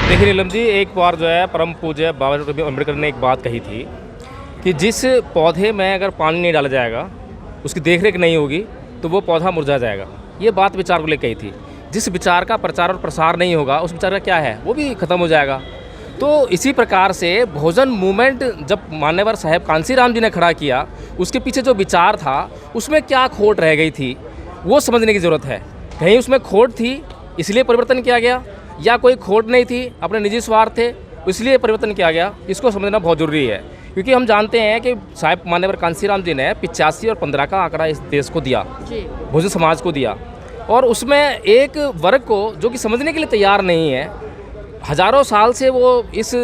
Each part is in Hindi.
देखिए नीलम जी, एक बार जो है परम पूज्य बाबा साहब अम्बेडकर ने एक बात कही थी कि जिस पौधे में अगर पानी नहीं डाला जाएगा, उसकी देखरेख नहीं होगी तो वो पौधा मुरझा जाएगा। ये बात विचार को लेकर कही थी। जिस विचार का प्रचार और प्रसार नहीं होगा, उस विचार का क्या है, वो भी ख़त्म हो जाएगा। तो इसी प्रकार से बहुजन मूवमेंट जब मान्यवर साहेब कांसीराम जी ने खड़ा किया, उसके पीछे जो विचार था उसमें क्या खोट रह गई थी, वो समझने की ज़रूरत है। कहीं उसमें खोट थी इसलिए परिवर्तन किया गया, या कोई खोट नहीं थी, अपने निजी स्वार्थ थे इसलिए परिवर्तन किया गया, इसको समझना बहुत ज़रूरी है। क्योंकि हम जानते हैं कि साहिब मान्यवर कांसीराम जी ने 85 और 15 का आंकड़ा इस देश को दिया, बहुजन समाज को दिया, और उसमें एक वर्ग को जो कि समझने के लिए तैयार नहीं है, हज़ारों साल से वो इस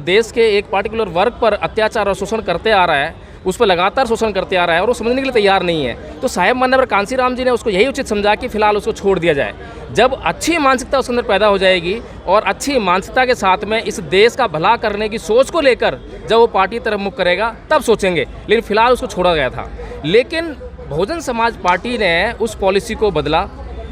देश के एक पार्टिकुलर वर्ग पर अत्याचार और शोषण करते आ रहा है, उस पर लगातार शोषण करते आ रहा है और वो समझने के लिए तैयार नहीं है। तो साहिब मान्यवर कांसीराम जी ने उसको यही उचित समझा कि फिलहाल उसको छोड़ दिया जाए। जब अच्छी मानसिकता उसके अंदर पैदा हो जाएगी और अच्छी मानसिकता के साथ में इस देश का भला करने की सोच को लेकर जब वो पार्टी तरफ मुख करेगा तब सोचेंगे, लेकिन फिलहाल उसको छोड़ा गया था। लेकिन बहुजन समाज पार्टी ने उस पॉलिसी को बदला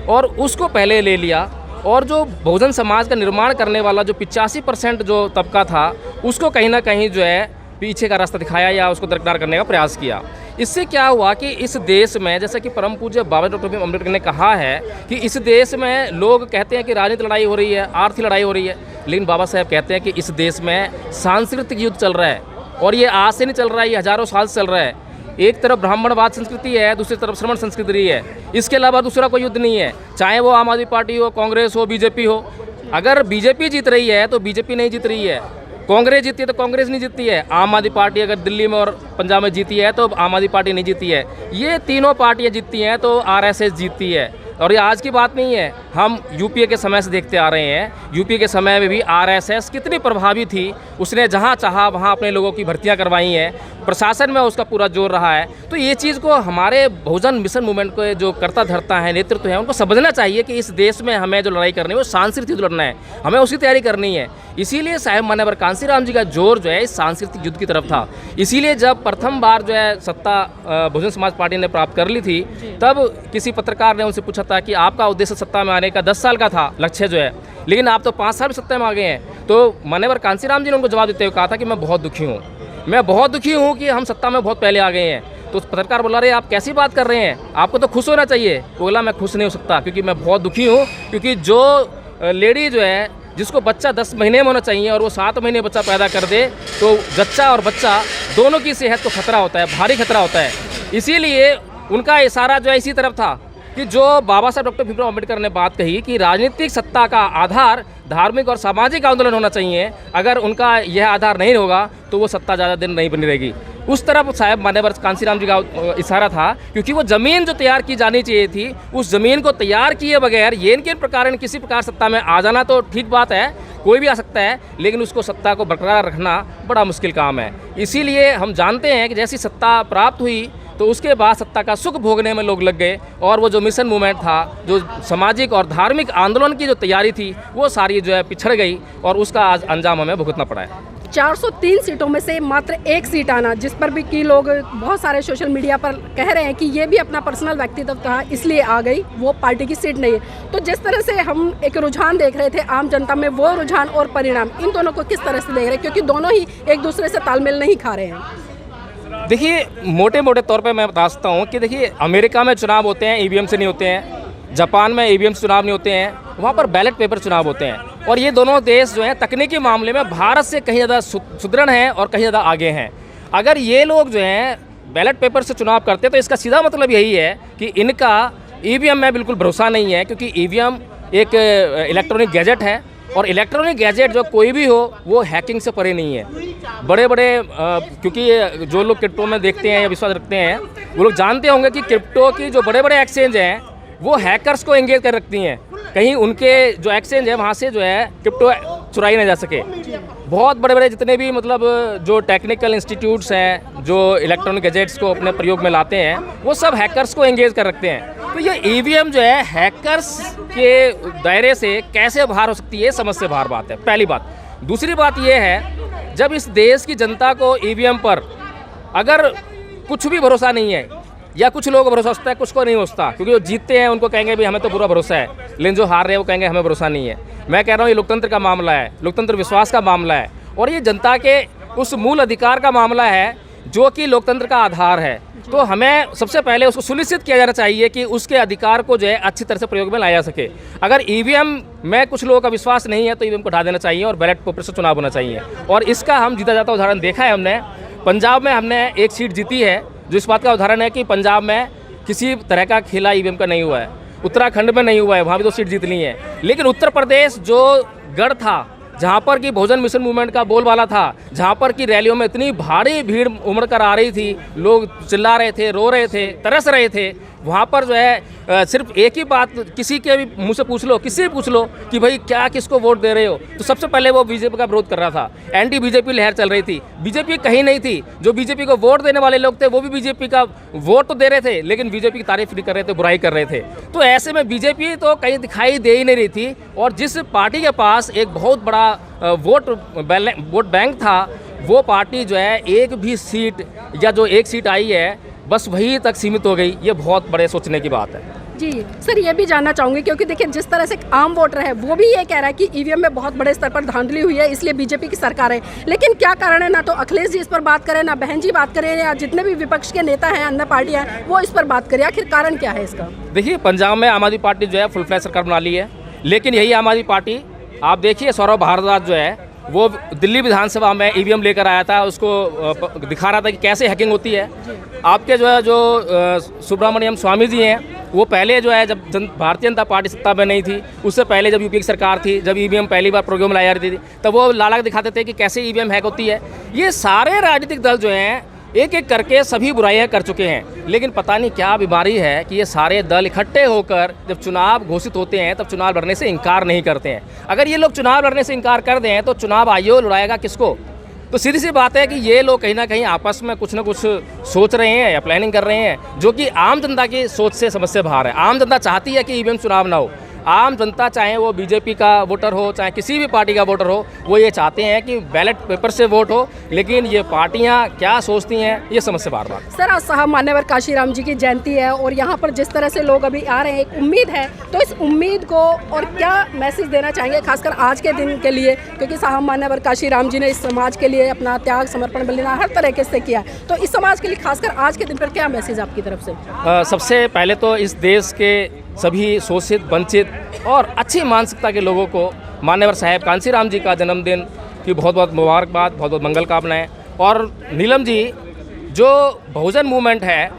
और उसको पहले ले लिया, और जो बहुजन समाज का निर्माण करने वाला जो 85% जो तबका था उसको कहीं ना कहीं जो है पीछे का रास्ता दिखाया या उसको दरकिनार करने का प्रयास किया। इससे क्या हुआ कि इस देश में, जैसा कि परम पूज्य बाबा डॉक्टर भीम अम्बेडकर ने कहा है कि इस देश में लोग कहते हैं कि राजनीतिक लड़ाई हो रही है, आर्थिक लड़ाई हो रही है, लेकिन बाबा साहब कहते हैं कि इस देश में सांस्कृतिक युद्ध चल रहा है, और ये आज से नहीं चल रहा है, ये हज़ारों साल से चल रहा है। एक तरफ ब्राह्मणवाद संस्कृति है, दूसरी तरफ श्रमण संस्कृति है, इसके अलावा दूसरा कोई युद्ध नहीं है। चाहे वो आम आदमी पार्टी हो, कांग्रेस हो, बीजेपी हो। अगर बीजेपी जीत रही है तो बीजेपी नहीं जीत रही है, कांग्रेस जीतती है तो कांग्रेस नहीं जीतती है, आम आदमी पार्टी अगर दिल्ली में और पंजाब में जीती है तो आम आदमी पार्टी नहीं जीती है। ये तीनों पार्टियां जीतती हैं तो आरएसएस जीतती है। और ये आज की बात नहीं है, हम यूपीए के समय से देखते आ रहे हैं। यूपीए के समय में भी आरएसएस कितनी प्रभावी थी, उसने जहां चाहा वहां अपने लोगों की भर्तियां करवाई हैं, प्रशासन में उसका पूरा जोर रहा है। तो ये चीज़ को हमारे बहुजन मिशन मूवमेंट को जो करता धरता है, नेतृत्व है, उनको समझना चाहिए कि इस देश में हमें जो लड़ाई करनी है वो सांस्कृतिक युद्ध लड़ना है, हमें उसकी तैयारी करनी है। इसीलिए साहिब मान्यवर कांसीराम जी का जोर जो है इस सांस्कृतिक युद्ध की तरफ था। इसीलिए जब प्रथम बार जो है सत्ता बहुजन समाज पार्टी ने प्राप्त कर ली थी, तब किसी पत्रकार ने उनसे पूछा था कि आपका उद्देश्य सत्ता में आने का 10 साल का था लक्ष्य जो है, लेकिन आप तो 5 साल में सत्ता में आ गए हैं। तो मान्यवर कांसीराम जी ने उनको जवाब देते हुए कहा था कि मैं बहुत दुखी हूँ, मैं बहुत दुखी हूँ कि हम सत्ता में बहुत पहले आ गए हैं। तो पत्रकार बोला, रहे आप कैसी बात कर रहे हैं, आपको तो खुश होना चाहिए। वो बोला, मैं खुश नहीं हो सकता क्योंकि मैं बहुत दुखी हूँ, क्योंकि जो लेडी जो है जिसको बच्चा 10 महीने में होना चाहिए और वो 7 महीने बच्चा पैदा कर दे, तो जच्चा और बच्चा दोनों की सेहत को खतरा होता है, भारी खतरा होता है। इसीलिए उनका इशारा जो है इसी तरफ था कि जो बाबा साहब डॉक्टर भीमराव अम्बेडकर ने बात कही कि राजनीतिक सत्ता का आधार धार्मिक और सामाजिक आंदोलन होना चाहिए, अगर उनका यह आधार नहीं होगा तो वो सत्ता ज़्यादा दिन नहीं बनी रहेगी। उस तरफ साहब मान्यवर कांसीराम जी का इशारा था, क्योंकि वो ज़मीन जो तैयार की जानी चाहिए थी, उस ज़मीन को तैयार किए बगैर ये किन प्रकार किसी प्रकार सत्ता में आ जाना तो ठीक बात है, कोई भी आ सकता है, लेकिन उसको सत्ता को बरकरार रखना बड़ा मुश्किल काम है। इसीलिए हम जानते हैं कि जैसी सत्ता प्राप्त हुई तो उसके बाद सत्ता का सुख भोगने में लोग लग गए, और वो जो मिशन मूवमेंट था, जो सामाजिक और धार्मिक आंदोलन की जो तैयारी थी, वो सारी जो है पिछड़ गई, और उसका आज अंजाम हमें भुगतना पड़ा है। 403 सीटों में से मात्र 1 सीट आना, जिस पर भी कि लोग बहुत सारे सोशल मीडिया पर कह रहे हैं कि ये भी अपना पर्सनल व्यक्तित्व था इसलिए आ गई, वो पार्टी की सीट नहीं है। तो जिस तरह से हम एक रुझान देख रहे थे आम जनता में, वो रुझान और परिणाम इन दोनों को किस तरह से देख रहे हैं, क्योंकि दोनों ही एक दूसरे से तालमेल नहीं खा रहे हैं। देखिए, मोटे मोटे तौर पे मैं बता सकता हूँ कि देखिए, अमेरिका में चुनाव होते हैं ईवीएम से नहीं होते हैं, जापान में ईवीएम से चुनाव नहीं होते हैं, वहाँ पर बैलेट पेपर चुनाव होते हैं। और ये दोनों देश जो हैं तकनीकी मामले में भारत से कहीं ज़्यादा सुदृढ़ हैं और कहीं ज़्यादा आगे हैं। अगर ये लोग जो हैं बैलेट पेपर से चुनाव करते हैं तो इसका सीधा मतलब यही है कि इनका ईवीएम में बिल्कुल भरोसा नहीं है, क्योंकि ईवीएम एक इलेक्ट्रॉनिक गैजेट है, और इलेक्ट्रॉनिक गैजेट जो कोई भी हो वो हैकिंग से परे नहीं है। बड़े बड़े क्योंकि जो लोग क्रिप्टो में देखते हैं या विश्वास रखते हैं, वो लोग जानते होंगे कि क्रिप्टो की जो बड़े बड़े एक्सचेंज हैं वो हैकर्स को एंगेज कर रखती हैं, कहीं उनके जो एक्सचेंज है वहाँ से जो है क्रिप्टो चुराई ना जा सके। बहुत बड़े बड़े जितने भी मतलब जो टेक्निकल इंस्टीट्यूट्स हैं जो इलेक्ट्रॉनिक गैजेट्स को अपने प्रयोग में लाते हैं, वो सब हैकर्स को एंगेज कर रखते हैं। तो ये ईवीएम जो है हैकर्स के दायरे से कैसे बाहर हो सकती है, समझ से बाहर बात है, पहली बात। दूसरी बात ये है, जब इस देश की जनता को ईवीएम पर अगर कुछ भी भरोसा नहीं है, या कुछ लोगों को भरोसा होता है, कुछ को नहीं होता, क्योंकि जो जीतते हैं उनको कहेंगे भी हमें तो पूरा भरोसा है, लेकिन जो हार रहे हैं वो कहेंगे हमें भरोसा नहीं है। मैं कह रहा हूँ ये लोकतंत्र का मामला है, लोकतंत्र विश्वास का मामला है, और ये जनता के उस मूल अधिकार का मामला है जो कि लोकतंत्र का आधार है। तो हमें सबसे पहले उसको सुनिश्चित किया जाना चाहिए कि उसके अधिकार को जो है अच्छी तरह से प्रयोग में लाया जा सके। अगर ईवीएम में कुछ लोगों का विश्वास नहीं है तो ईवीएम को हटा देना चाहिए और बैलेट पेपर से चुनाव होना चाहिए। और इसका हम जीता जाता उदाहरण देखा है हमने। पंजाब में हमने एक सीट जीती है, जो इस बात का उदाहरण है कि पंजाब में किसी तरह का खेला ईवीएम का नहीं हुआ है। उत्तराखंड में नहीं हुआ है, वहाँ भी 2 सीट जीत ली है। लेकिन उत्तर प्रदेश जो गढ़ था, जहाँ पर कि बहुजन मिशन मूवमेंट का बोलबाला था, जहाँ पर कि रैलियों में इतनी भारी भीड़ उमड़ कर आ रही थी, लोग चिल्ला रहे थे, रो रहे थे, तरस रहे थे, वहाँ पर जो है सिर्फ एक ही बात किसी के भी मुँह से पूछ लो, किसी से पूछ लो कि भाई क्या किसको वोट दे रहे हो, तो सबसे पहले वो बीजेपी का विरोध कर रहा था। एंटी बीजेपी लहर चल रही थी, बीजेपी कहीं नहीं थी। जो बीजेपी को वोट देने वाले लोग थे वो भी बीजेपी का वोट तो दे रहे थे, लेकिन बीजेपी की तारीफ नहीं कर रहे थे, बुराई कर रहे थे। तो ऐसे में बीजेपी तो कहीं दिखाई दे ही नहीं रही थी, और जिस पार्टी के पास एक बहुत बड़ा वोट बैंक था, वो पार्टी जो है एक भी सीट या जो एक सीट आई है बस वही तक सीमित हो गई। ये बहुत बड़े सोचने की बात है। जी सर, ये भी जानना चाहूँगी, क्योंकि देखिए जिस तरह से आम वोटर है वो भी ये कह रहा है कि ईवीएम में बहुत बड़े स्तर पर धांधली हुई है, इसलिए बीजेपी की सरकार है। लेकिन क्या कारण है, ना तो अखिलेश जी इस पर बात करें, ना बहन जी बात करें, या जितने भी विपक्ष के नेता हैं, अन्य पार्टियां हैं, वो इस पर बात करें। आखिर कारण क्या है इसका? देखिए, पंजाब में आम आदमी पार्टी जो है फुल फ्लैश सरकार बना ली है, लेकिन यही आम आदमी पार्टी आप देखिए सौरभ भारद्वाज जो है वो दिल्ली विधानसभा में ईवीएम लेकर आया था, उसको दिखा रहा था कि कैसे हैकिंग होती है। आपके जो है जो सुब्रमण्यम स्वामी जी हैं, वो पहले जो है जब भारतीय जनता पार्टी सत्ता में नहीं थी, उससे पहले जब यूपी की सरकार थी, जब ईवीएम पहली बार प्रोग्राम लाई जा रही थी, तब वो लाला दिखाते थे कि कैसे ईवीएम हैक होती है। ये सारे राजनीतिक दल जो हैं एक एक करके सभी बुराइयां कर चुके हैं, लेकिन पता नहीं क्या बीमारी है कि ये सारे दल इकट्ठे होकर जब चुनाव घोषित होते हैं तब चुनाव लड़ने से इनकार नहीं करते हैं। अगर ये लोग चुनाव लड़ने से इनकार कर दें तो चुनाव आयोग लड़ाएगा किसको? तो सीधी सी बात है कि ये लोग कहीं ना कहीं आपस में कुछ ना कुछ सोच रहे हैं या प्लानिंग कर रहे हैं, जो कि आम जनता की सोच से समझ से बाहर है। आम जनता चाहती है कि ईवीएम चुनाव ना हो। आम जनता, चाहे वो बीजेपी का वोटर हो, चाहे किसी भी पार्टी का वोटर हो, वो ये चाहते हैं कि बैलेट पेपर से वोट हो। लेकिन ये पार्टियां क्या सोचती हैं, ये समझ से बार बार। सर, आज साहब मान्यवर काशीराम जी की जयंती है और यहाँ पर जिस तरह से लोग अभी आ रहे हैं, एक उम्मीद है, तो इस उम्मीद को और क्या मैसेज देना चाहेंगे खासकर आज के दिन के लिए? क्योंकि साहब मान्यवर काशीराम जी ने इस समाज के लिए अपना त्याग, समर्पण, बलिदान हर तरीके से किया, तो इस समाज के लिए खासकर आज के दिन पर क्या मैसेज आपकी तरफ से? सबसे पहले तो इस देश के सभी शोषित, वंचित और अच्छी मानसिकता के लोगों को मान्यवर साहब कांशीराम जी का जन्मदिन की बहुत बहुत मुबारकबाद, बहुत बहुत मंगल कामनाएं। और नीलम जी, जो बहुजन मूवमेंट है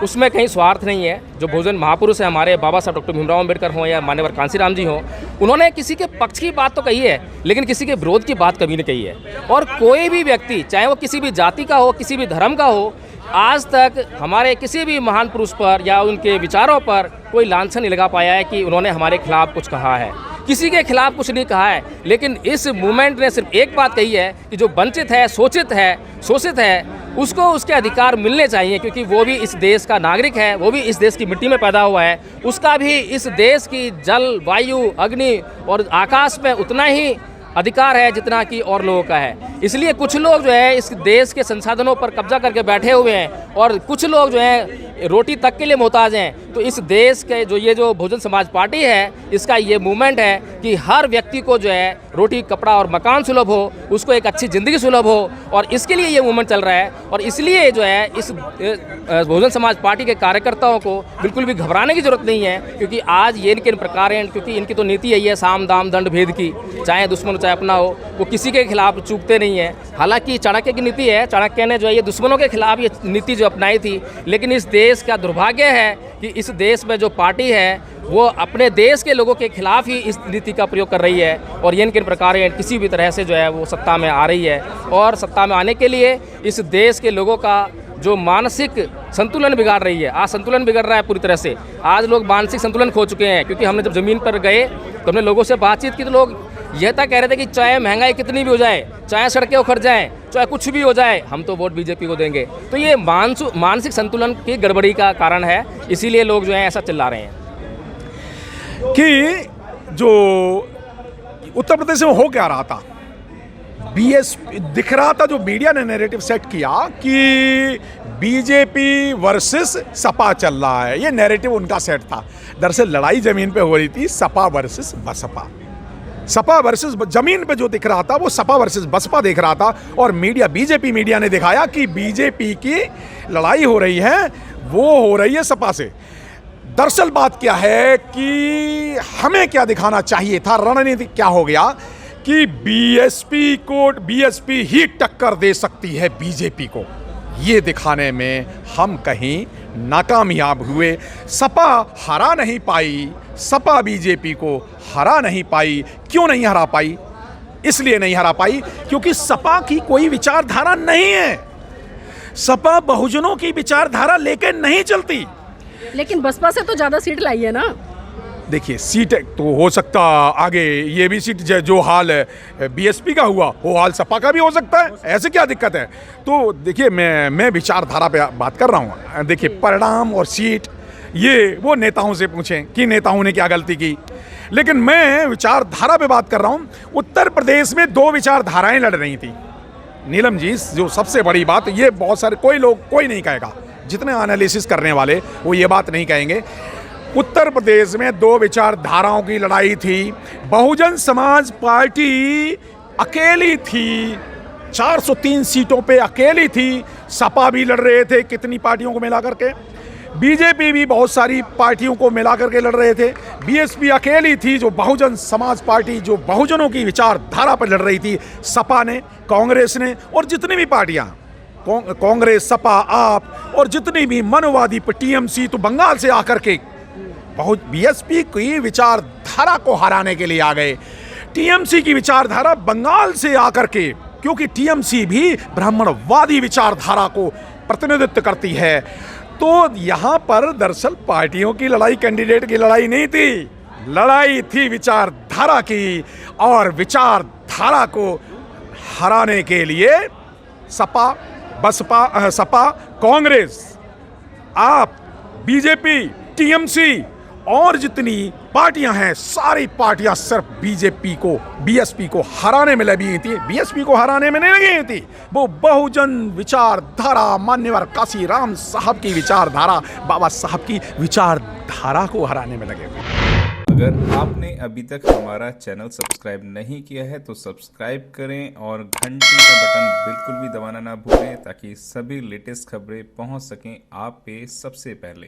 उसमें कहीं स्वार्थ नहीं है। जो बहुजन महापुरुष है हमारे बाबा साहब डॉक्टर भीमराव अम्बेडकर हों या मान्यवर कांशीराम जी हों, उन्होंने किसी के पक्ष की बात तो कही है, लेकिन किसी के विरोध की बात कभी नहीं कही है। और कोई भी व्यक्ति, चाहे वो किसी भी जाति का हो, किसी भी धर्म का हो, आज तक हमारे किसी भी महान पुरुष पर या उनके विचारों पर कोई लांछन नहीं लगा पाया है कि उन्होंने हमारे खिलाफ कुछ कहा है। किसी के खिलाफ कुछ नहीं कहा है, लेकिन इस मूवमेंट ने सिर्फ एक बात कही है कि जो वंचित है, शोषित है, उसको उसके अधिकार मिलने चाहिए, क्योंकि वो भी इस देश का नागरिक है, वो भी इस देश की मिट्टी में पैदा हुआ है। उसका भी इस देश की जल, वायु, अग्नि और आकाश में उतना ही अधिकार है जितना कि और लोगों का है। इसलिए कुछ लोग जो है इस देश के संसाधनों पर कब्जा करके बैठे हुए हैं और कुछ लोग जो हैं रोटी तक के लिए मोहताज हैं। तो इस देश के जो बहुजन समाज पार्टी है, इसका ये मूवमेंट है कि हर व्यक्ति को जो है रोटी, कपड़ा और मकान सुलभ हो, उसको एक अच्छी ज़िंदगी सुलभ हो, और इसके लिए ये मूवमेंट चल रहा है। और इसलिए जो है इस बहुजन समाज पार्टी के कार्यकर्ताओं को बिल्कुल भी घबराने की जरूरत नहीं है, क्योंकि आज ये इनके प्रकार हैं, क्योंकि इनकी तो नीति यही है साम दाम दंड भेद की, चाहे दुश्मन चाहे अपना हो, वो किसी के खिलाफ चूकते नहीं है। हालांकि चाणक्य की नीति है, चाणक्य ने जो है ये दुश्मनों के खिलाफ ये नीति जो अपनाई थी, लेकिन इस देश का दुर्भाग्य है कि इस देश में जो पार्टी है वो अपने देश के लोगों के खिलाफ ही इस नीति का प्रयोग कर रही है, और ये किन प्रकार किसी भी तरह से जो है वो सत्ता में आ रही है। और सत्ता में आने के लिए इस देश के लोगों का जो मानसिक संतुलन बिगाड़ रही है, आज संतुलन बिगड़ रहा है पूरी तरह से। आज लोग मानसिक संतुलन खो चुके हैं, क्योंकि हमने जब ज़मीन पर गए तो हमने लोगों से बातचीत की, तो लोग यह तक कह रहे थे कि चाहे महंगाई कितनी भी हो जाए, चाहे सड़कें उखड़ जाएं, चाहे कुछ भी हो जाए, हम तो वोट बीजेपी को देंगे। तो ये मानसिक संतुलन की गड़बड़ी का कारण है, इसीलिए लोग जो है ऐसा चिल्ला रहे हैं। कि जो उत्तर प्रदेश में हो क्या रहा था, बीएसपी दिख रहा था, जो मीडिया ने नैरेटिव सेट किया कि बीजेपी वर्सेस सपा चल रहा है, ये नैरेटिव उनका सेट था। दरअसल लड़ाई जमीन पे हो रही थी सपा वर्सेस बसपा। सपा वर्सेस जमीन पे जो दिख रहा था वो सपा वर्सेस बसपा दिख रहा था, और मीडिया, बीजेपी मीडिया ने दिखाया कि बीजेपी की लड़ाई हो रही है वो हो रही है सपा से। दरअसल बात क्या है कि हमें क्या दिखाना चाहिए था, रणनीति क्या हो गया कि बीएसपी ही टक्कर दे सकती है बीजेपी को, ये दिखाने में हम कहीं नाकामयाब हुए। सपा हरा नहीं पाई, सपा बीजेपी को हरा नहीं पाई। क्यों नहीं हरा पाई? इसलिए नहीं हरा पाई क्योंकि सपा की कोई विचारधारा नहीं है। सपा बहुजनों की विचारधारा लेके नहीं चलती। लेकिन बसपा से तो ज्यादा सीट लाई है ना। देखिए सीट तो हो सकता आगे ये भी सीट जो हाल बीएसपी का हुआ वो हाल सपा का भी हो सकता है, ऐसे क्या दिक्कत है? तो देखिए मैं विचारधारा पे बात कर रहा हूँ। देखिए परिणाम और सीट ये वो नेताओं से पूछें कि नेताओं ने क्या गलती की, लेकिन मैं विचारधारा पे बात कर रहा हूँ। उत्तर प्रदेश में दो विचारधाराएं लड़ रही थी नीलम जी। जो सबसे बड़ी बात, ये बहुत सारे कोई नहीं कहेगा, जितने एनालिसिस करने वाले वो ये बात नहीं कहेंगे। उत्तर प्रदेश में दो विचारधाराओं की लड़ाई थी। बहुजन समाज पार्टी अकेली थी, 403 सीटों पे अकेली थी। सपा भी लड़ रहे थे कितनी पार्टियों को मिला करके, बीजेपी भी बहुत सारी पार्टियों को मिला करके लड़ रहे थे। बीएसपी अकेली थी जो बहुजन समाज पार्टी, जो बहुजनों की विचारधारा पर लड़ रही थी। सपा ने, कांग्रेस ने और जितनी भी पार्टियां, कांग्रेस, सपा, आप और जितनी भी मनोवादी टीएमसी तो बंगाल से आकर के बहुत बीएसपी की विचारधारा को हराने के लिए आ गए। टीएमसी की विचारधारा बंगाल से आकर के, क्योंकि टीएमसी भी ब्राह्मणवादी विचारधारा को प्रतिनिधित्व करती है। तो यहां पर दरअसल पार्टियों की लड़ाई, कैंडिडेट की लड़ाई नहीं थी, लड़ाई थी विचारधारा की। और विचारधारा को हराने के लिए सपा, बसपा, सपा, कांग्रेस, आप, बीजेपी, टीएमसी और जितनी पार्टियां हैं सारी पार्टियां सिर्फ बीएसपी को हराने में लगी थी। बीएसपी को हराने में नहीं लगी थी, वो बहुजन विचारधारा, मान्यवर काशी राम साहब की विचारधारा, बाबा साहब की विचारधारा को हराने में लगे थे। अगर आपने अभी तक हमारा चैनल सब्सक्राइब नहीं किया है तो सब्सक्राइब करें और घंटी का बटन बिल्कुल भी दबाना ना भूलें ताकि सभी लेटेस्ट खबरें पहुंच सकें आप पे सबसे पहले।